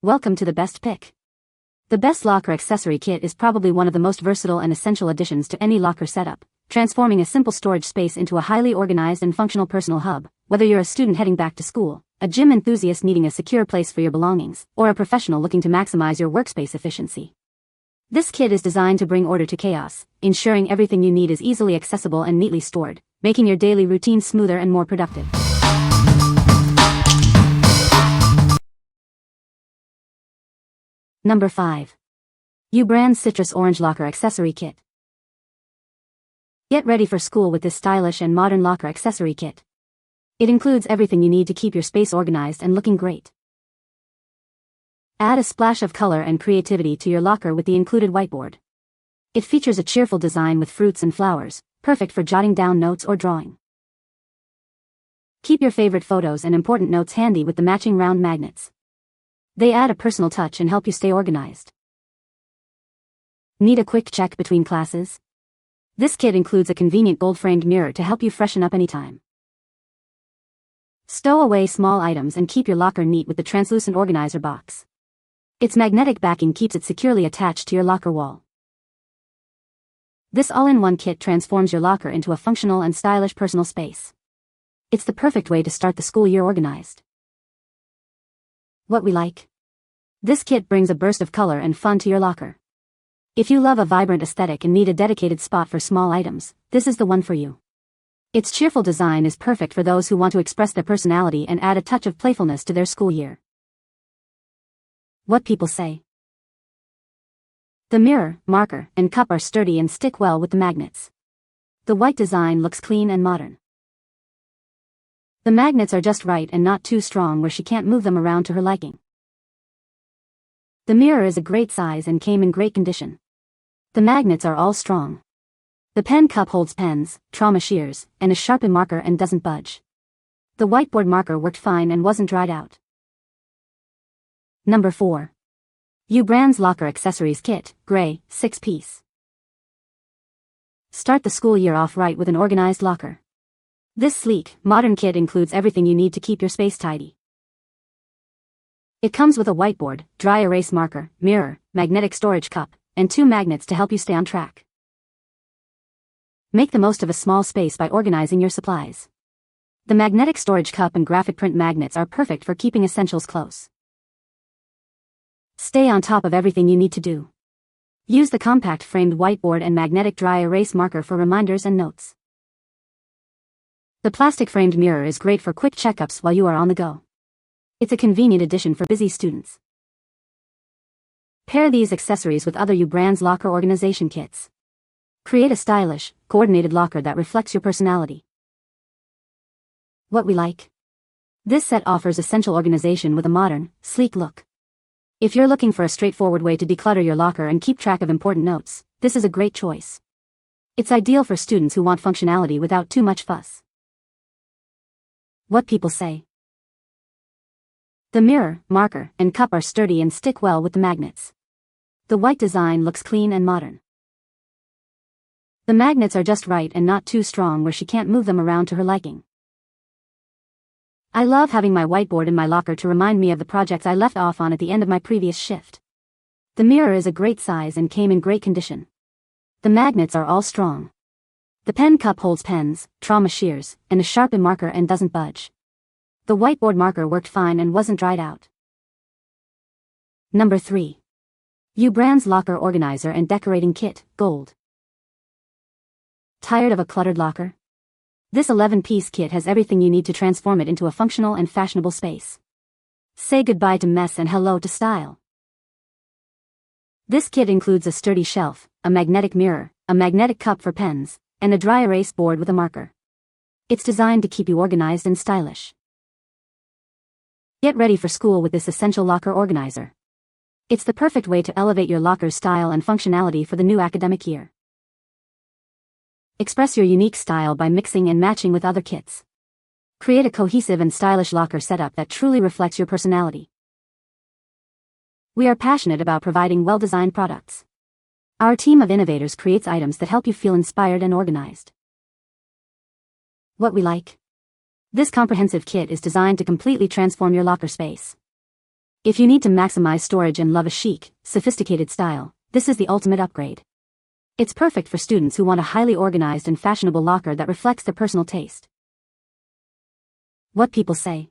Welcome to the best pick. The Best Locker Accessory Kit is probably one of the most versatile and essential additions to any locker setup, transforming a simple storage space into a highly organized and functional personal hub. Whether you're a student heading back to school, a gym enthusiast needing a secure place for your belongings, or a professional looking to maximize your workspace efficiency, this kit is designed to bring order to chaos, ensuring everything you need is easily accessible and neatly stored, making your daily routine smoother and more productive. Number 5. Brand's Citrus Orange Locker Accessory Kit. Get ready for school with this stylish and modern locker accessory kit. It includes everything you need to keep your space organized and looking great. Add a splash of color and creativity to your locker with the included whiteboard. It features a cheerful design with fruits and flowers, perfect for jotting down notes or drawing. Keep your favorite photos and important notes handy with the matching round magnets. They add a personal touch and help you stay organized. Need a quick check between classes? This kit includes a convenient gold-framed mirror to help you freshen up anytime. Stow away small items and keep your locker neat with the translucent organizer box. Its magnetic backing keeps it securely attached to your locker wall. This all-in-one kit transforms your locker into a functional and stylish personal space. It's the perfect way to start the school year organized. What we like? This kit brings a burst of color and fun to your locker. If you love a vibrant aesthetic and need a dedicated spot for small items, this is the one for you. Its cheerful design is perfect for those who want to express their personality and add a touch of playfulness to their school year. What people say. The mirror, marker, and cup are sturdy and stick well with the magnets. The white design looks clean and modern. The magnets are just right and not too strong where she can't move them around to her liking. The mirror is a great size and came in great condition. The magnets are all strong. The pen cup holds pens, trauma shears, and a sharpened marker and doesn't budge. The whiteboard marker worked fine and wasn't dried out. Number 4. Brand's Locker Accessories Kit, Gray, 6-piece. Start the school year off right with an organized locker. This sleek, modern kit includes everything you need to keep your space tidy. It comes with a whiteboard, dry erase marker, mirror, magnetic storage cup, and 2 magnets to help you stay on track. Make the most of a small space by organizing your supplies. The magnetic storage cup and graphic print magnets are perfect for keeping essentials close. Stay on top of everything you need to do. Use the compact framed whiteboard and magnetic dry erase marker for reminders and notes. The plastic framed mirror is great for quick checkups while you are on the go. It's a convenient addition for busy students. Pair these accessories with other Brand's locker organization kits. Create a stylish, coordinated locker that reflects your personality. What we like? This set offers essential organization with a modern, sleek look. If you're looking for a straightforward way to declutter your locker and keep track of important notes, this is a great choice. It's ideal for students who want functionality without too much fuss. What people say. The mirror, marker, and cup are sturdy and stick well with the magnets. The white design looks clean and modern. The magnets are just right and not too strong where she can't move them around to her liking. I love having my whiteboard in my locker to remind me of the projects I left off on at the end of my previous shift. The mirror is a great size and came in great condition. The magnets are all strong. The pen cup holds pens, trauma shears, and a sharpened marker and doesn't budge. The whiteboard marker worked fine and wasn't dried out. Number 3. Brand's Locker Organizer and Decorating Kit, Gold. Tired of a cluttered locker? This 11-piece kit has everything you need to transform it into a functional and fashionable space. Say goodbye to mess and hello to style. This kit includes a sturdy shelf, a magnetic mirror, a magnetic cup for pens, and a dry erase board with a marker. It's designed to keep you organized and stylish. Get ready for school with this essential locker organizer. It's the perfect way to elevate your locker's style and functionality for the new academic year. Express your unique style by mixing and matching with other kits. Create a cohesive and stylish locker setup that truly reflects your personality. We are passionate about providing well-designed products. Our team of innovators creates items that help you feel inspired and organized. What we like? This comprehensive kit is designed to completely transform your locker space. If you need to maximize storage and love a chic, sophisticated style, this is the ultimate upgrade. It's perfect for students who want a highly organized and fashionable locker that reflects their personal taste. What people say.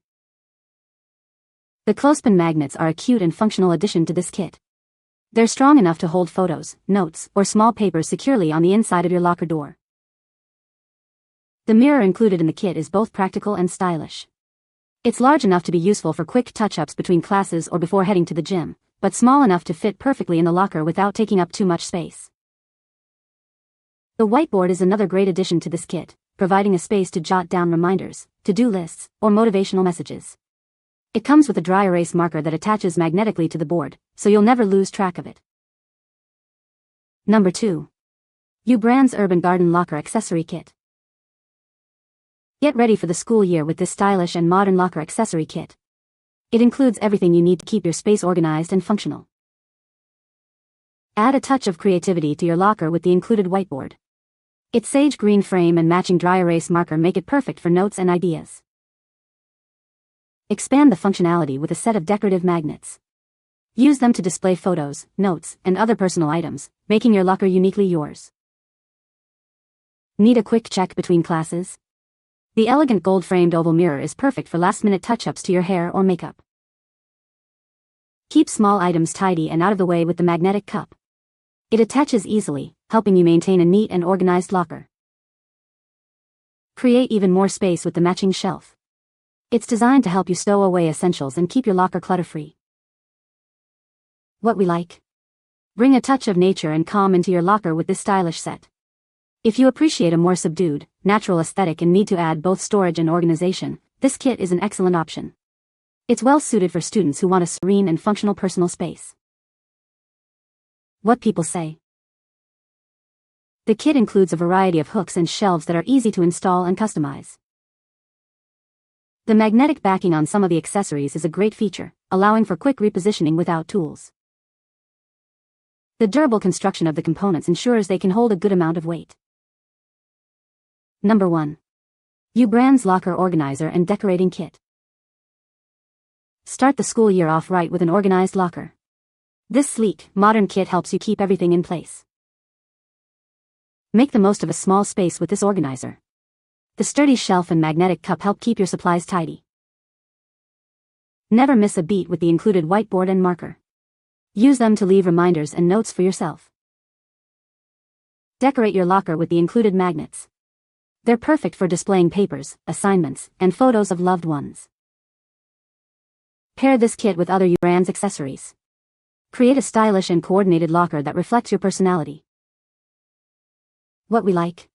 The clothespin magnets are a cute and functional addition to this kit. They're strong enough to hold photos, notes, or small papers securely on the inside of your locker door. The mirror included in the kit is both practical and stylish. It's large enough to be useful for quick touch-ups between classes or before heading to the gym, but small enough to fit perfectly in the locker without taking up too much space. The whiteboard is another great addition to this kit, providing a space to jot down reminders, to-do lists, or motivational messages. It comes with a dry erase marker that attaches magnetically to the board, so you'll never lose track of it. Number 2. Brand's Urban Garden Locker Accessory Kit. Get ready for the school year with this stylish and modern locker accessory kit. It includes everything you need to keep your space organized and functional. Add a touch of creativity to your locker with the included whiteboard. Its sage green frame and matching dry erase marker make it perfect for notes and ideas. Expand the functionality with a set of decorative magnets. Use them to display photos, notes, and other personal items, making your locker uniquely yours. Need a quick check between classes? The elegant gold-framed oval mirror is perfect for last-minute touch-ups to your hair or makeup. Keep small items tidy and out of the way with the magnetic cup. It attaches easily, helping you maintain a neat and organized locker. Create even more space with the matching shelf. It's designed to help you stow away essentials and keep your locker clutter-free. What we like. Bring a touch of nature and calm into your locker with this stylish set. If you appreciate a more subdued, natural aesthetic and need to add both storage and organization, this kit is an excellent option. It's well suited for students who want a serene and functional personal space. What people say. The kit includes a variety of hooks and shelves that are easy to install and customize. The magnetic backing on some of the accessories is a great feature, allowing for quick repositioning without tools. The durable construction of the components ensures they can hold a good amount of weight. Number 1. Brand's Locker Organizer and Decorating Kit. Start the school year off right with an organized locker. This sleek, modern kit helps you keep everything in place. Make the most of a small space with this organizer. The sturdy shelf and magnetic cup help keep your supplies tidy. Never miss a beat with the included whiteboard and marker. Use them to leave reminders and notes for yourself. Decorate your locker with the included magnets. They're perfect for displaying papers, assignments, and photos of loved ones. Pair this kit with other brand's accessories. Create a stylish and coordinated locker that reflects your personality. What we like.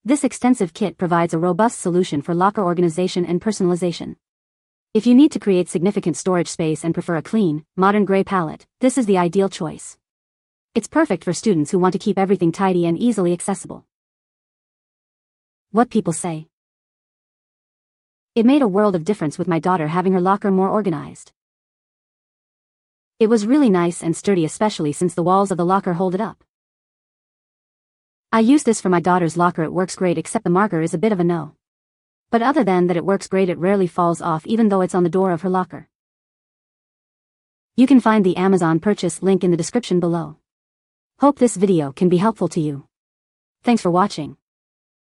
This extensive kit provides a robust solution for locker organization and personalization. If you need to create significant storage space and prefer a clean, modern gray palette, this is the ideal choice. It's perfect for students who want to keep everything tidy and easily accessible. What people say. It made a world of difference with my daughter having her locker more organized. It was really nice and sturdy, especially since the walls of the locker hold it up. I use this for my daughter's locker. It works great, except the marker is a bit of a no. But other than that, it works great. It rarely falls off even though it's on the door of her locker. You can find the Amazon purchase link in the description below. Hope this video can be helpful to you. Thanks for watching.